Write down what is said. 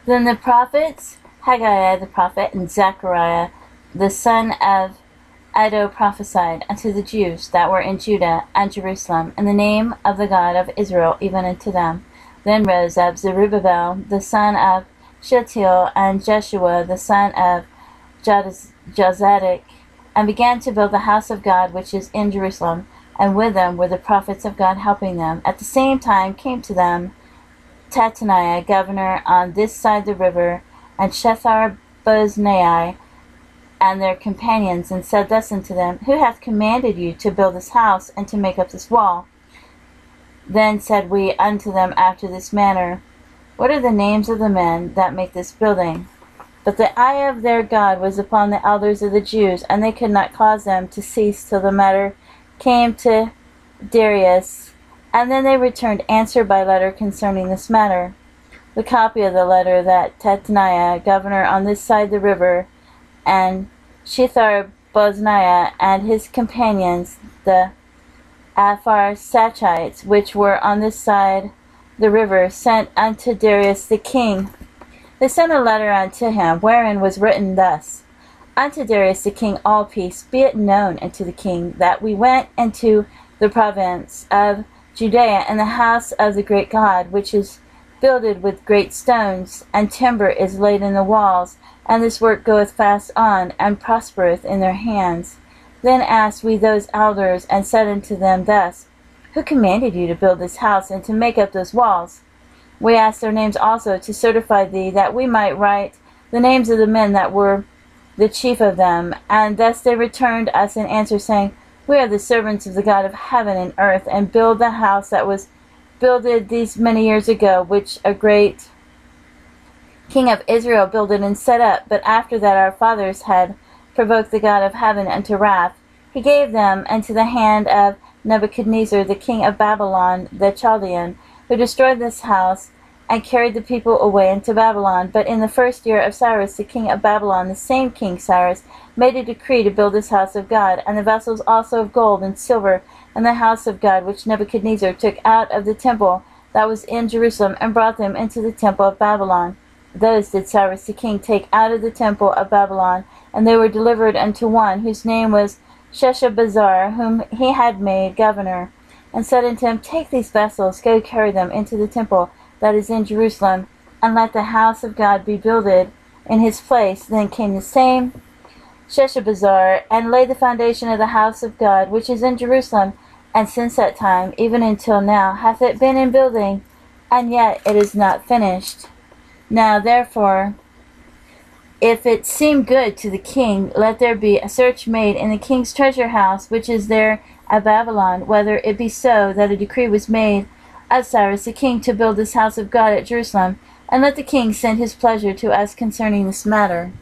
Then the prophets, Haggai the prophet, and Zechariah the son of Iddo prophesied unto the Jews that were in Judah and Jerusalem in the name of the God of Israel, even unto them. Then rose up Zerubbabel the son of Shealtiel and Jeshua the son of Jozadak, and began to build the house of God which is in Jerusalem, and with them were the prophets of God helping them. At the same time came to them Tattaniah, governor on this side the river, and Shethar-boznai, and their companions, and said thus unto them, Who hath commanded you to build this house, and to make up this wall? Then said we unto them after this manner, What are the names of the men that make this building? But the eye of their God was upon the elders of the Jews, and they could not cause them to cease till the matter came to Darius. And then they returned answer by letter concerning this matter. The copy of the letter that Tattaniah, governor on this side the river, and Shethar-boznai and his companions, the Apharsachites, which were on this side the river, sent unto Darius the king. They sent a letter unto him, wherein was written thus, Unto Darius the king all peace, be it known unto the king, that we went into the province of Judea in the house of the great God, which is builded with great stones, and timber is laid in the walls, and this work goeth fast on, and prospereth in their hands. Then asked we those elders, and said unto them thus, Who commanded you to build this house, and to make up those walls? We asked their names also, to certify thee, that we might write the names of the men that were the chief of them. And thus they returned us an answer, saying, We are the servants of the God of heaven and earth, and build the house that was builded these many years ago, which a great king of Israel builded and set up. But after that our fathers had provoked the God of heaven unto wrath, he gave them into the hand of Nebuchadnezzar the king of Babylon the Chaldean, who destroyed this house and carried the people away into Babylon. But in the first year of Cyrus the king of Babylon, the same king Cyrus, made a decree to build this house of God, and the vessels also of gold and silver, and the house of God, which Nebuchadnezzar took out of the temple that was in Jerusalem, and brought them into the temple of Babylon. Those did Cyrus the king take out of the temple of Babylon, and they were delivered unto one, whose name was Sheshbazzar, whom he had made governor, and said unto him, Take these vessels, go carry them into the temple that is in Jerusalem, and let the house of God be builded in his place. Then came the same Sheshbazzar, and laid the foundation of the house of God, which is in Jerusalem, and since that time, even until now, hath it been in building, and yet it is not finished. Now therefore, if it seem good to the king, let there be a search made in the king's treasure house, which is there at Babylon, whether it be so that a decree was made of Cyrus the king to build this house of God at Jerusalem, and let the king send his pleasure to us concerning this matter.